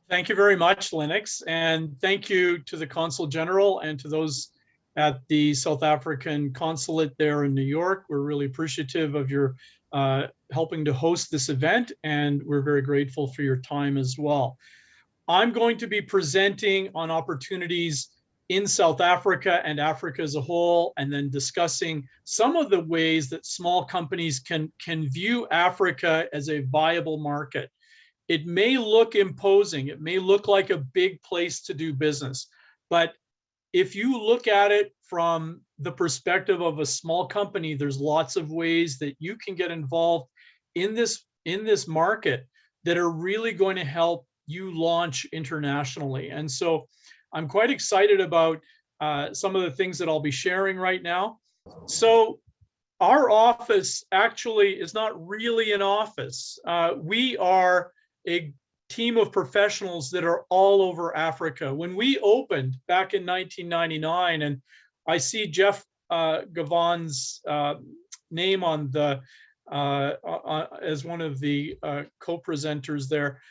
Thank you very much, Linux, and thank you to the Consul General and to those at the South African Consulate there in New York. We're really appreciative of your helping to host this event, and we're very grateful for your time as well. I'm going to be presenting on opportunities in South Africa and Africa as a whole, and then discussing some of the ways that small companies can view Africa as a viable market. It may look imposing, it may look like a big place to do business, but if you look at it from the perspective of a small company, there's lots of ways that you can get involved in this market that are really going to help you launch internationally. And so I'm quite excited about some of the things that I'll be sharing right now. So our office actually is not really an office. We are a team of professionals that are all over Africa. When we opened back in 1999, and I see Jeff Gavon's name on the as one of the co-presenters there,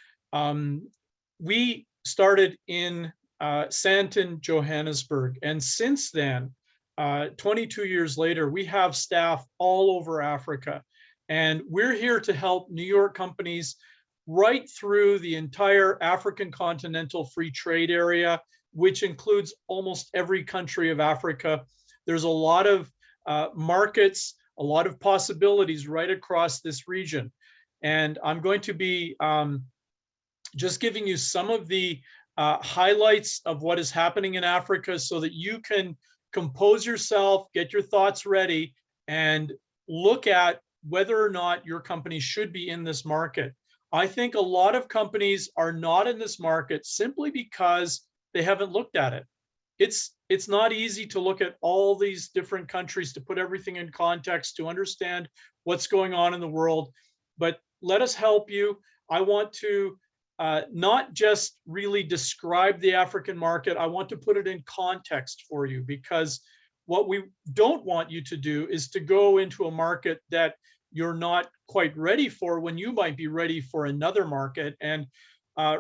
we started in Sandton, Johannesburg, and since then, 22 years later, we have staff all over Africa, and we're here to help New York companies right through the entire African continental free trade area, which includes almost every country of Africa. There's a lot of markets, a lot of possibilities right across this region. And I'm going to be just giving you some of the highlights of what is happening in Africa so that you can compose yourself, get your thoughts ready, and look at whether or not your company should be in this market. I think a lot of companies are not in this market simply because they haven't looked at it. It's not easy to look at all these different countries, to put everything in context, to understand what's going on in the world. But let us help you. I want to not just really describe the African market, I want to put it in context for you, because what we don't want you to do is to go into a market that you're not quite ready for when you might be ready for another market. And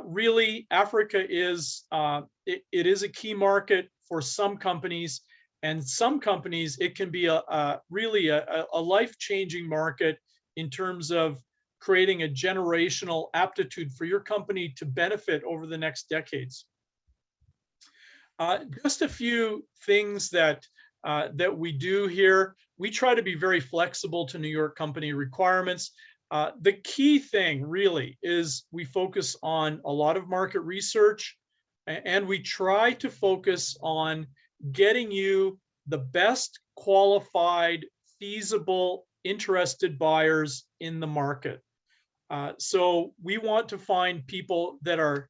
really, Africa is it is a key market for some companies, and some companies it can be really a life-changing market in terms of creating a generational aptitude for your company to benefit over the next decades. Just a few things that we do here. We try to be very flexible to New York company requirements. The key thing really is we focus on a lot of market research, and we try to focus on getting you the best qualified, feasible, interested buyers in the market. So we want to find people that are,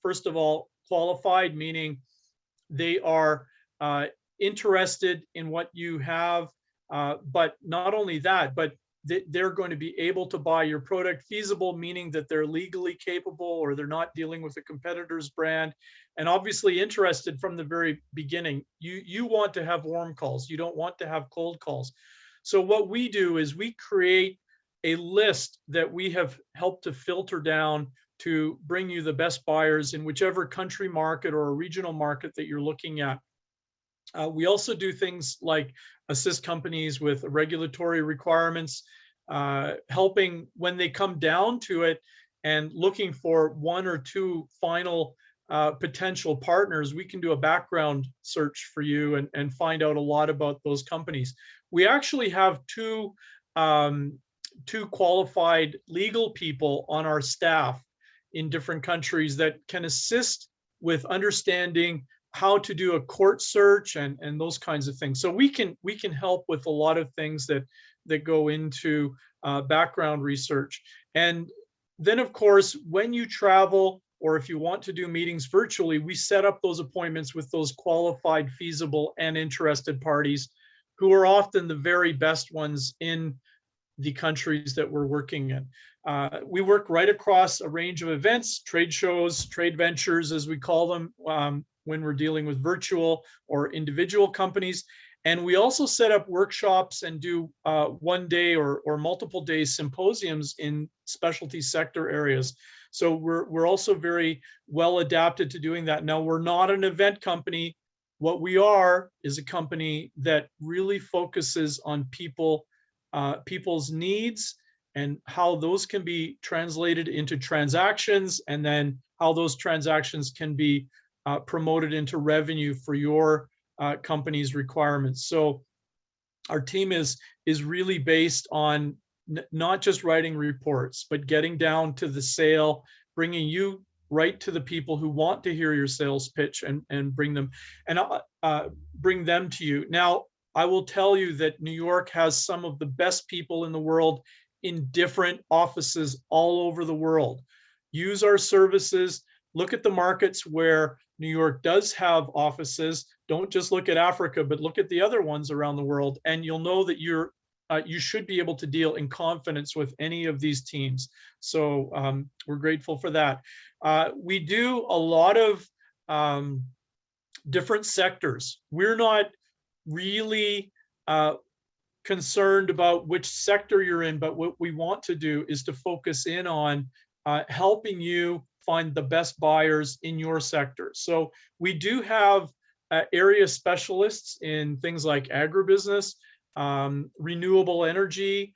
first of all, qualified, meaning they are interested in what you have, but not only that, but they're going to be able to buy your product. Feasible, meaning that they're legally capable or they're not dealing with a competitor's brand, and obviously interested from the very beginning. You want to have warm calls. You don't want to have cold calls. So what we do is we create a list that we have helped to filter down to bring you the best buyers in whichever country market or a regional market that you're looking at. We also do things like assist companies with regulatory requirements, helping when they come down to it and looking for one or two final potential partners. We can do a background search for you and find out a lot about those companies. We actually have two qualified legal people on our staff in different countries that can assist with understanding how to do a court search and those kinds of things. So we can help with a lot of things that go into background research. And then, of course, when you travel or if you want to do meetings virtually, we set up those appointments with those qualified, feasible, and interested parties who are often the very best ones in the countries that we're working in. We work right across a range of events, trade shows, trade ventures, as we call them, when we're dealing with virtual or individual companies. And we also set up workshops and do one day or multiple day symposiums in specialty sector areas. So we're also very well adapted to doing that. Now, we're not an event company. What we are is a company that really focuses on people's needs and how those can be translated into transactions, and then how those transactions can be promoted into revenue for your company's requirements. So our team is really based on not just writing reports, but getting down to the sale, bringing you right to the people who want to hear your sales pitch, and bring them to you. Now, I will tell you that New York has some of the best people in the world in different offices all over the world. Use our services. Look at the markets where New York does have offices. Don't just look at Africa, but look at the other ones around the world, and you'll know that you should be able to deal in confidence with any of these teams. So we're grateful for that. We do a lot of different sectors. We're not really concerned about which sector you're in, but what we want to do is to focus in on helping you find the best buyers in your sector. So we do have area specialists in things like agribusiness, renewable energy,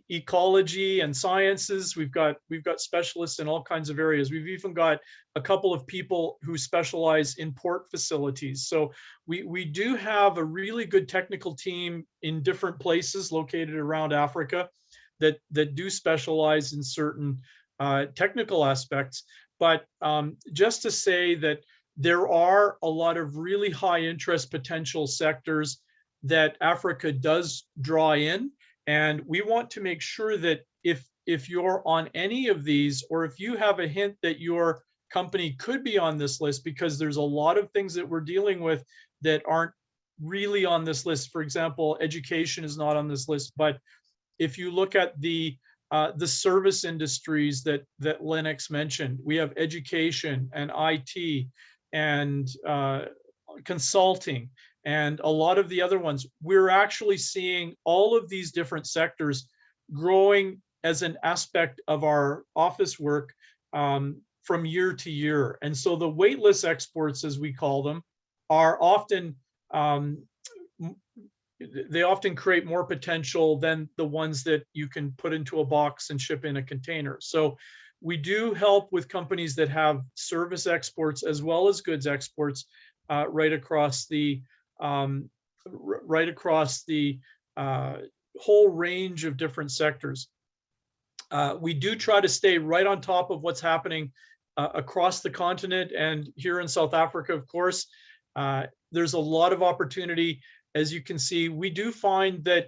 ecology and sciences. We've got specialists in all kinds of areas. We've even got a couple of people who specialize in port facilities. So we do have a really good technical team in different places located around Africa that do specialize in certain technical aspects. But just to say that there are a lot of really high interest potential sectors that Africa does draw in. And we want to make sure that if you're on any of these, or if you have a hint that your company could be on this list, because there's a lot of things that we're dealing with that aren't really on this list. For example, education is not on this list, but if you look at the service industries that Lennox mentioned, we have education and IT and consulting and a lot of the other ones. We're actually seeing all of these different sectors growing as an aspect of our office work from year to year. And so the waitlist exports, as we call them, are often they often create more potential than the ones that you can put into a box and ship in a container. So we do help with companies that have service exports as well as goods exports right across the whole range of different sectors. We do try to stay right on top of what's happening across the continent, and here in South Africa, of course. There's a lot of opportunity. As you can see, we do find that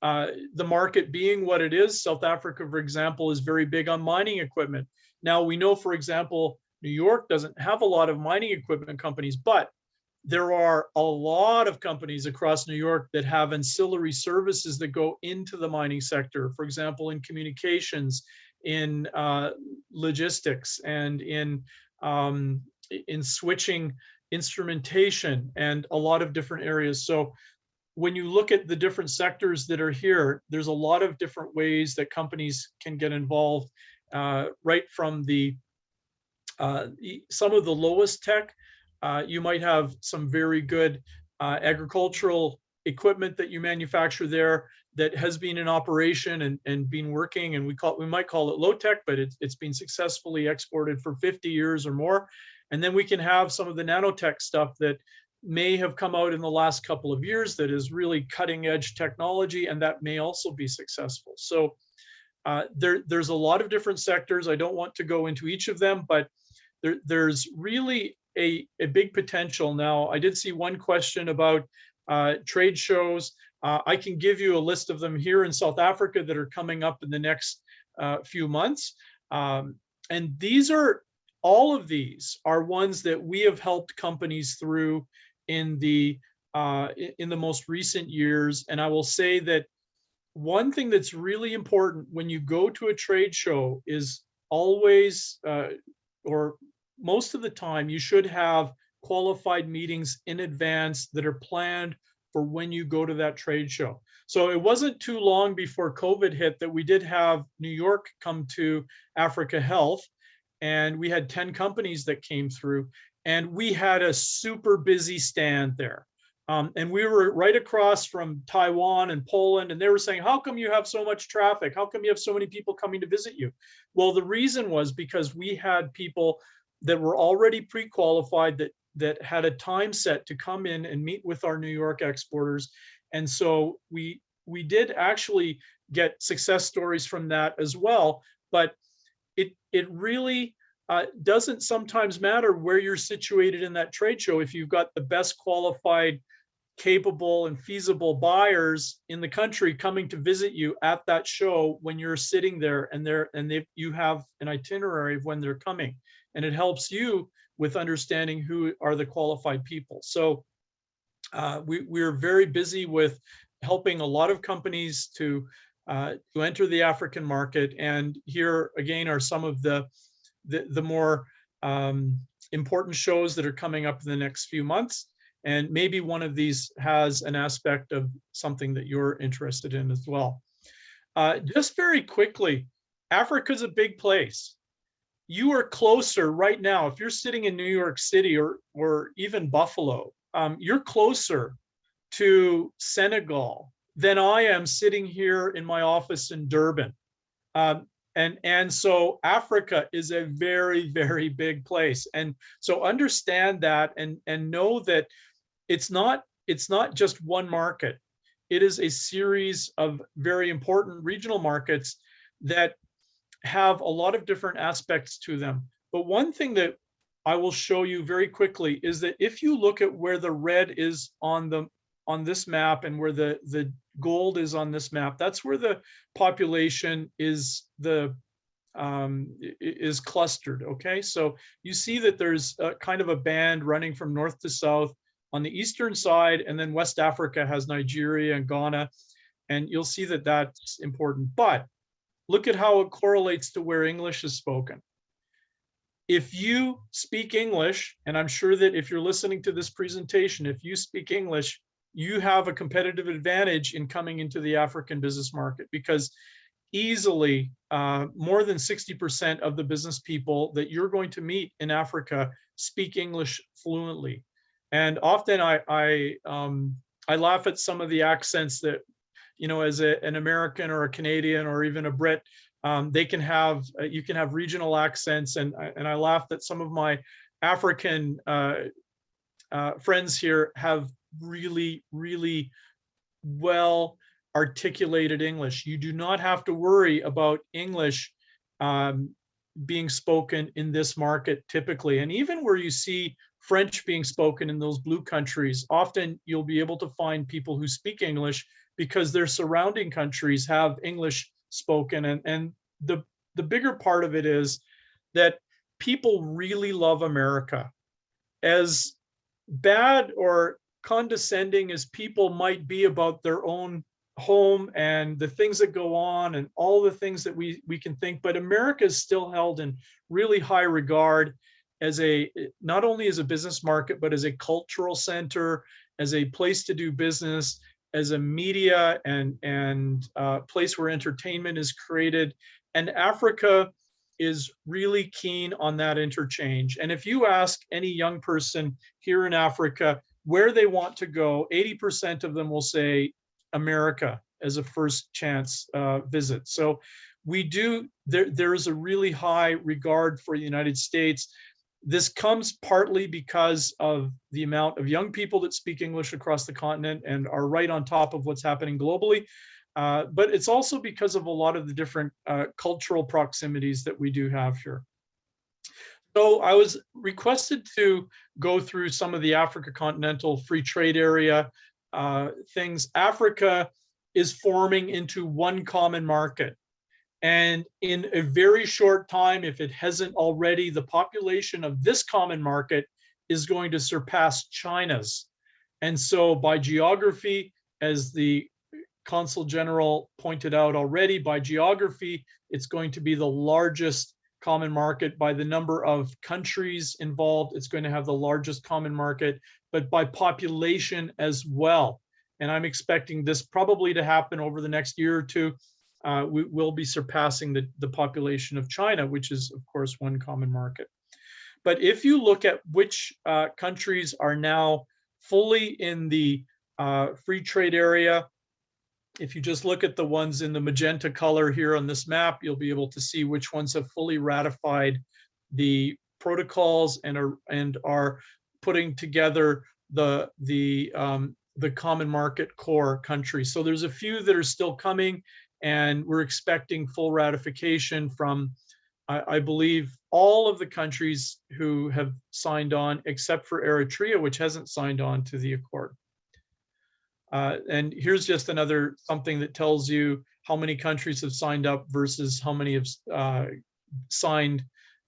the market being what it is, South Africa, for example, is very big on mining equipment. Now, we know, for example, New York doesn't have a lot of mining equipment companies, but there are a lot of companies across New York that have ancillary services that go into the mining sector. For example, in communications, in logistics, and in switching instrumentation, and a lot of different areas. So when you look at the different sectors that are here, there's a lot of different ways that companies can get involved, right from the some of the lowest tech. You might have some very good agricultural equipment that you manufacture there that has been in operation and been working, and we might call it low tech, but it's been successfully exported for 50 years or more. And then we can have some of the nanotech stuff that may have come out in the last couple of years that is really cutting edge technology, and that may also be successful. So there's a lot of different sectors. I don't want to go into each of them, but there's really a big potential. Now, I did see one question about trade shows. I can give you a list of them here in South Africa that are coming up in the next few months. And all of these are ones that we have helped companies through in the most recent years. And I will say that one thing that's really important when you go to a trade show is always, or most of the time, you should have qualified meetings in advance that are planned for when you go to that trade show. So it wasn't too long before COVID hit that we did have New York come to Africa Health, and we had 10 companies that came through, and we had a super busy stand there. And we were right across from Taiwan and Poland, and they were saying, how come you have so much traffic? How come you have so many people coming to visit you? Well, the reason was because we had people that were already pre-qualified that had a time set to come in and meet with our New York exporters. And so we did actually get success stories from that as well. But it really doesn't sometimes matter where you're situated in that trade show if you've got the best qualified, capable, and feasible buyers in the country coming to visit you at that show when you're sitting there, and you have an itinerary of when they're coming, and it helps you with understanding who are the qualified people. So we're very busy with helping a lot of companies to enter the African market. And here again are some of the more important shows that are coming up in the next few months. And maybe one of these has an aspect of something that you're interested in as well. Just very quickly, Africa's a big place. You are closer right now. If you're sitting in New York City or even Buffalo, you're closer to Senegal than I am sitting here in my office in Durban. And so Africa is a very, very big place. And so understand that and know that it's not just one market. It is a series of very important regional markets that have a lot of different aspects to them. But one thing that I will show you very quickly is that if you look at where the red is on this map and where the gold is on this map, that's where the population is clustered. Okay, so you see that there's a kind of a band running from north to south on the eastern side, and then West Africa has Nigeria and Ghana, and you'll see that that's important. But look at how it correlates to where English is spoken. If you speak English, and I'm sure that if you're listening to this presentation, if you speak English, you have a competitive advantage in coming into the African business market, because easily more than 60% of the business people that you're going to meet in Africa speak English fluently. And often I laugh at some of the accents that, you know, as an American or a Canadian or even a Brit, you can have regional accents, and I laugh that some of my African friends here have really, really well articulated English. You do not have to worry about English being spoken in this market typically. And even where you see French being spoken in those blue countries, often you'll be able to find people who speak English because their surrounding countries have English spoken. And the bigger part of it is that people really love America. As bad or condescending as people might be about their own home and the things that go on and all the things that we can think, but America is still held in really high regard as not only as a business market, but as a cultural center, as a place to do business, as a media and place where entertainment is created. And Africa is really keen on that interchange. And if you ask any young person here in Africa where they want to go, 80% of them will say America as a first chance visit. So there is a really high regard for the United States. This comes partly because of the amount of young people that speak English across the continent and are right on top of what's happening globally. But it's also because of a lot of the different cultural proximities that we do have here. So I was requested to go through some of the Africa Continental Free Trade Area things. Africa is forming into one common market. And in a very short time, if it hasn't already, the population of this common market is going to surpass China's. And so by geography, as the Consul General pointed out already, by geography, it's going to be the largest common market. By the number of countries involved, it's going to have the largest common market, but by population as well. and I'm expecting this probably to happen over the next year or two. We will be surpassing the population of China, which is, of course, one common market. But if you look at which countries are now fully in the free trade area, if you just look at the ones in the magenta color here on this map, you'll be able to see which ones have fully ratified the protocols and are putting together the common market core countries. So there's a few that are still coming, and we're expecting full ratification from, I believe, all of the countries who have signed on, except for Eritrea, which hasn't signed on to the accord. And here's just another something that tells you how many countries have signed up versus how many have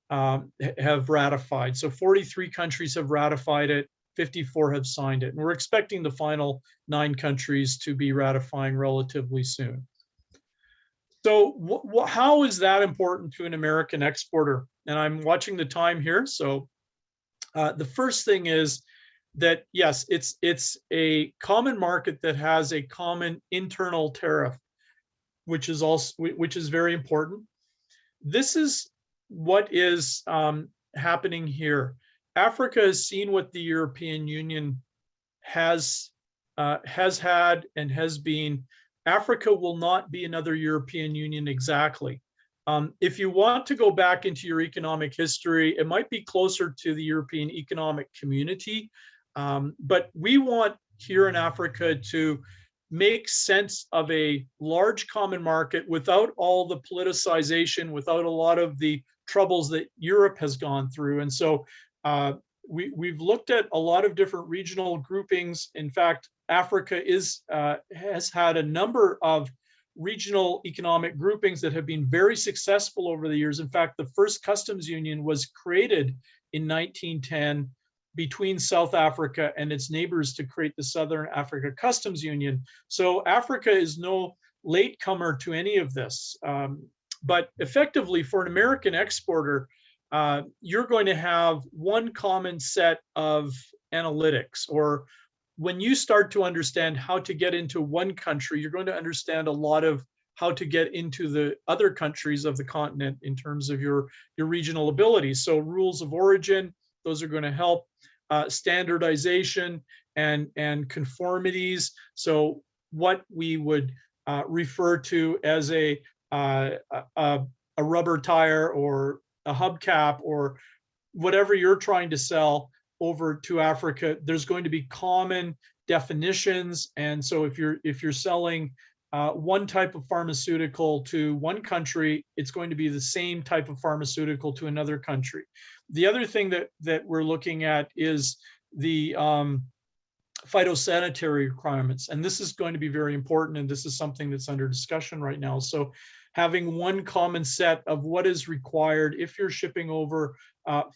have ratified. So 43 countries have ratified it, 54 have signed it. And we're expecting the final 9 countries to be ratifying relatively soon. So how is that important to an American exporter? And I'm watching the time here. So the first thing is that, yes, it's a common market that has a common internal tariff, which is very important. This is what is happening here. Africa has seen what the European Union has had and has been. Africa will not be another European Union exactly. If you want to go back into your economic history, it might be closer to the European Economic Community. But we want here in Africa to make sense of a large common market without all the politicization, without a lot of the troubles that Europe has gone through. And so we've looked at a lot of different regional groupings. In fact, Africa has had a number of regional economic groupings that have been very successful over the years. In fact, the first customs union was created in 1910 between South Africa and its neighbors to create the Southern Africa Customs Union. So Africa is no latecomer to any of this. But effectively, for an American exporter, you're going to have one common set of analytics. Or when you start to understand how to get into one country, you're going to understand a lot of how to get into the other countries of the continent in terms of your regional abilities. So rules of origin, those are going to help. Standardization and conformities. So what we would refer to as a rubber tire or a hubcap or whatever you're trying to sell over to Africa, there's going to be common definitions. And so if you're selling one type of pharmaceutical to one country, it's going to be the same type of pharmaceutical to another country. The other thing that we're looking at is the phytosanitary requirements. And this is going to be very important. And this is something that's under discussion right now. So having one common set of what is required if you're shipping over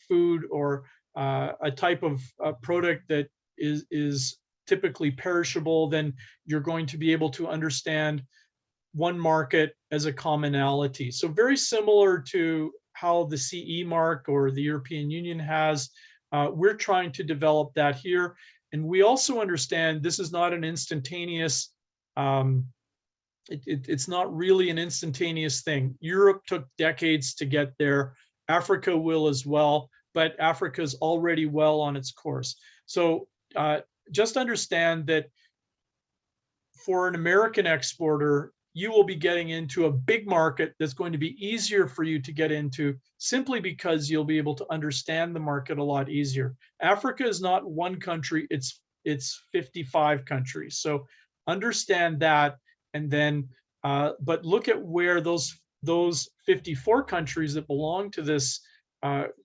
food or a type of product that is typically perishable, then you're going to be able to understand one market as a commonality. So very similar to how the CE mark or the European Union has, we're trying to develop that here. And we also understand this is not an instantaneous, it's not really an instantaneous thing. Europe took decades to get there. Africa will as well, but Africa is already well on its course. So just understand that for an American exporter, you will be getting into a big market that's going to be easier for you to get into simply because you'll be able to understand the market a lot easier. Africa is not one country, it's 55 countries. So understand that, and then, but look at where those 54 countries that belong to this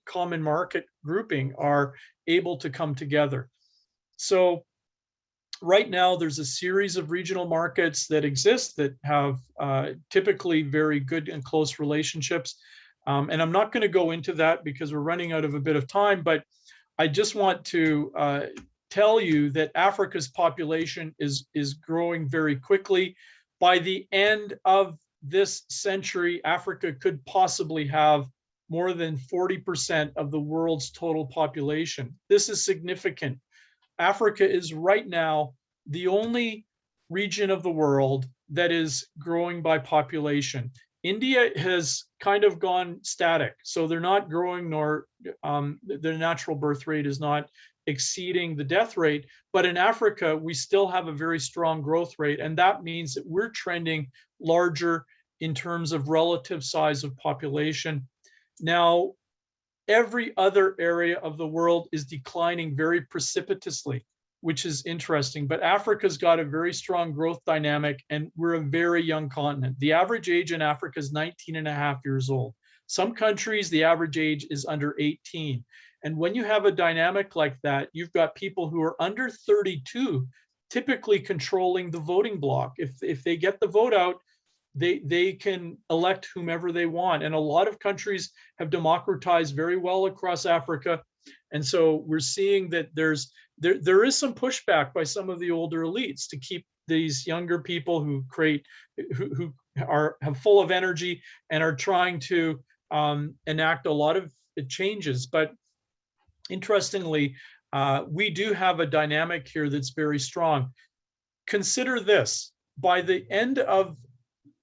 common market grouping are able to come together. So right now, there's a series of regional markets that exist that have typically very good and close relationships. And I'm not going to go into that because we're running out of a bit of time, but I just want to tell you that Africa's population is growing very quickly. By the end of this century, Africa could possibly have more than 40% of the world's total population. This is significant. Africa is right now the only region of the world that is growing by population. India has kind of gone static, so they're not growing, nor their natural birth rate is not exceeding the death rate. But in Africa, we still have a very strong growth rate, and that means that we're trending larger in terms of relative size of population. Now, every other area of the world is declining very precipitously, which is interesting. But Africa's got a very strong growth dynamic, and we're a very young continent. The average age in Africa is 19 and a half years old. Some countries, the average age is under 18. And when you have a dynamic like that, you've got people who are under 32 typically controlling the voting bloc. If they get the vote out, they can elect whomever they want. And a lot of countries have democratized very well across Africa. And so we're seeing that there is some pushback by some of the older elites to keep these younger people who have full of energy and are trying to enact a lot of changes. But interestingly, we do have a dynamic here that's very strong. Consider this: by the end of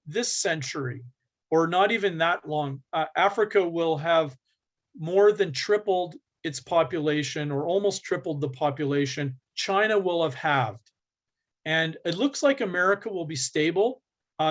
this century, or not even that long, Africa will have more than tripled its population, or almost tripled the population. China will have halved. And it looks like America will be stable.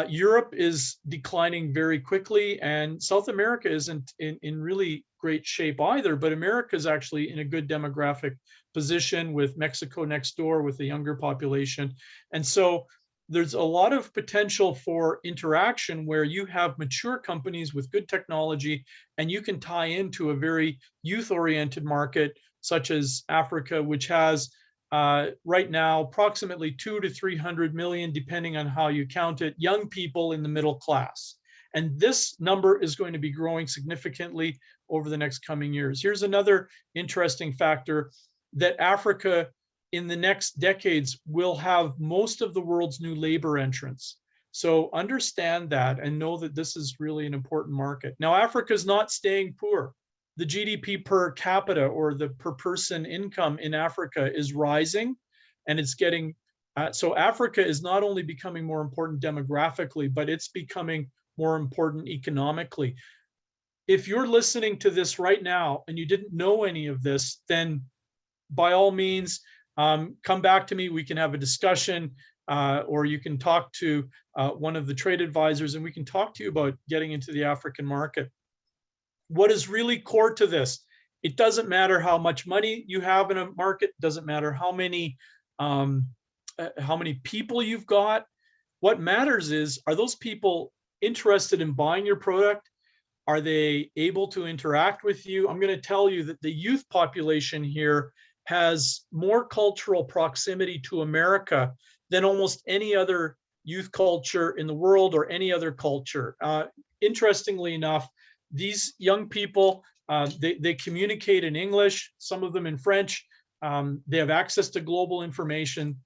Europe is declining very quickly, and South America isn't in really great shape either, but America is actually in a good demographic position, with Mexico next door with a younger population. And so there's a lot of potential for interaction where you have mature companies with good technology, and you can tie into a very youth-oriented market such as Africa, which has right now approximately 200 to 300 million, depending on how you count it, young people in the middle class. And this number is going to be growing significantly over the next coming years. Here's another interesting factor: that Africa in the next decades will have most of the world's new labor entrants. So understand that and know that this is really an important market. Now, Africa is not staying poor. The GDP per capita, or the per person income in Africa, is rising, and it's getting, so Africa is not only becoming more important demographically, but it's becoming more important economically. If you're listening to this right now and you didn't know any of this, then by all means, come back to me. We can have a discussion, or you can talk to one of the trade advisors, and we can talk to you about getting into the African market. What is really core to this: it doesn't matter how much money you have in a market, doesn't matter how many people you've got. What matters is, are those people interested in buying your product? Are they able to interact with you? I'm going to tell you that the youth population here has more cultural proximity to America than almost any other youth culture in the world, or any other culture. Interestingly enough, these young people, they communicate in English, some of them in French. They have access to global information,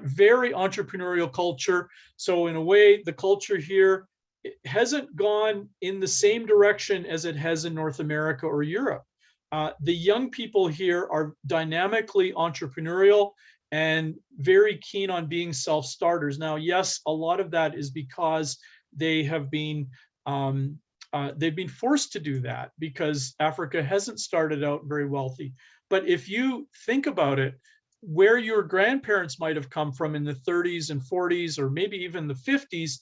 very entrepreneurial culture. So in a way, the culture here hasn't gone in the same direction as it has in North America or Europe. The young people here are dynamically entrepreneurial and very keen on being self-starters. Now, yes, a lot of that is because they have been they've been forced to do that because Africa hasn't started out very wealthy. But if you think about it, where your grandparents might have come from in the 30s and 40s, or maybe even the 50s,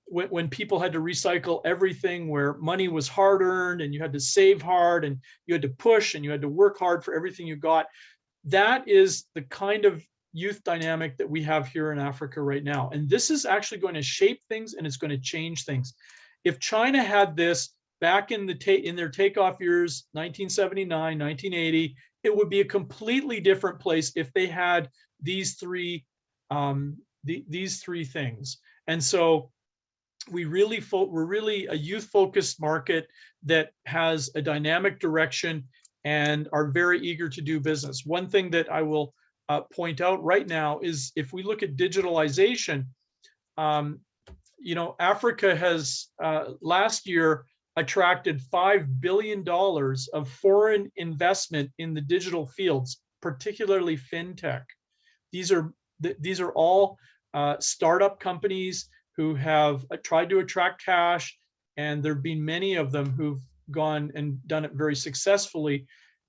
when people had to recycle everything, where money was hard earned and you had to save hard and you had to push and you had to work hard for everything you got. That is the kind of youth dynamic that we have here in Africa right now. And this is actually going to shape things, and it's going to change things. If China had this back in their takeoff years, 1979, 1980, it would be a completely different place if they had these three things. And so we're really a youth-focused market that has a dynamic direction and are very eager to do business. One thing that I will point out right now is, if we look at digitalization, Africa has last year attracted $5 billion of foreign investment in the digital fields, particularly fintech. These are all startup companies who have tried to attract cash, and there have been many of them who've gone and done it very successfully.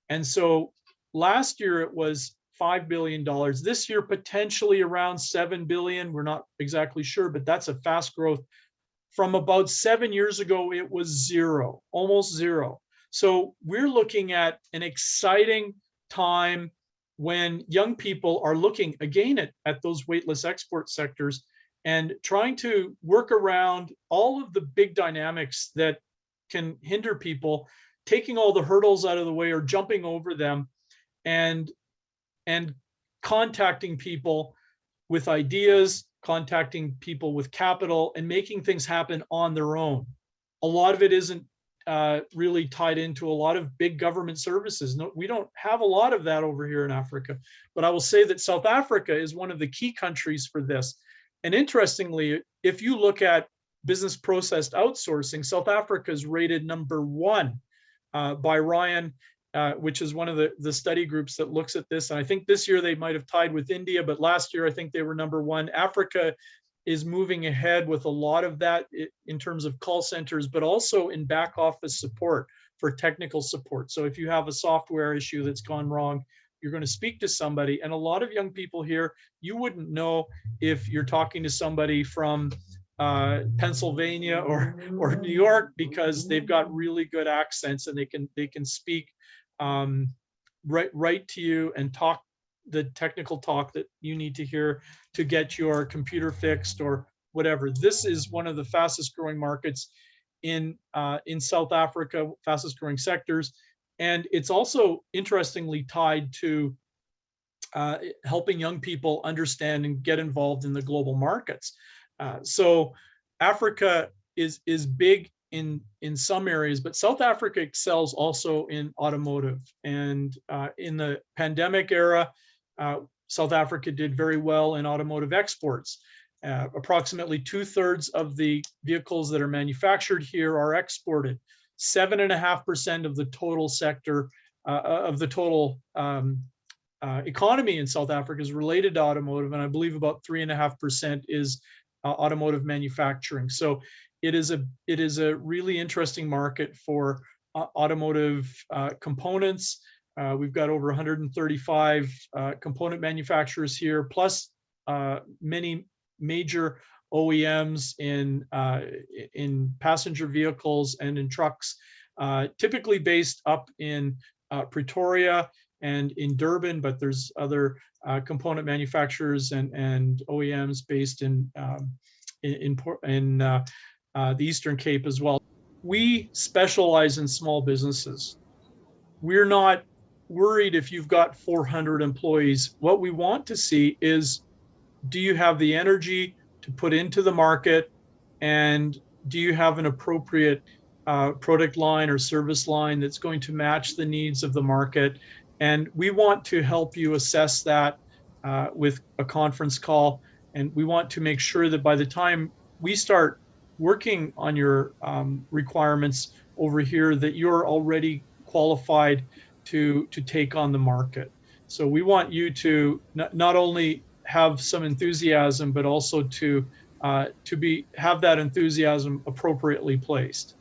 And so last year it was $5 billion. This year, potentially around 7 billion. We're not exactly sure, but that's a fast growth. From about 7 years ago, it was zero, almost zero. So we're looking at an exciting time when young people are looking again at those weightless export sectors and trying to work around all of the big dynamics that can hinder people, taking all the hurdles out of the way or jumping over them, and contacting people with ideas, contacting people with capital, and making things happen on their own. A lot of it isn't really tied into a lot of big government services. No, we don't have a lot of that over here in Africa. But I will say that South Africa is one of the key countries for this. And interestingly, if you look at business process outsourcing, South Africa is rated #1 by Ryan, which is one of the study groups that looks at this. And I think this year they might have tied with India, but last year I think they were #1. Africa is moving ahead with a lot of that in terms of call centers, but also in back office support for technical support. So if you have a software issue that's gone wrong, you're going to speak to somebody. And a lot of young people here, you wouldn't know if you're talking to somebody from Pennsylvania or New York, because they've got really good accents and they can speak right to you and talk the technical talk that you need to hear to get your computer fixed or whatever. This is one of the fastest growing markets in South Africa, fastest growing sectors. And it's also interestingly tied to helping young people understand and get involved in the global markets. So Africa is big in some areas, but South Africa excels also in automotive. And in the pandemic era, South Africa did very well in automotive exports. Approximately 2/3 of the vehicles that are manufactured here are exported. 7.5% of the total sector of the total economy in South Africa is related to automotive, and I believe about 3.5% is automotive manufacturing. So it is a really interesting market for automotive components. We've got over 135 component manufacturers here, plus many major OEMs in passenger vehicles and in trucks, typically based up in Pretoria and in Durban, but there's other component manufacturers and OEMs based in the Eastern Cape as well. We specialize in small businesses. We're not worried if you've got 400 employees. What we want to see is, do you have the energy to put into the market, and do you have an appropriate product line or service line that's going to match the needs of the market? And we want to help you assess that with a conference call. And we want to make sure that by the time we start working on your requirements over here, that you're already qualified to take on the market. So we want you to not only have some enthusiasm, but also to have that enthusiasm appropriately placed.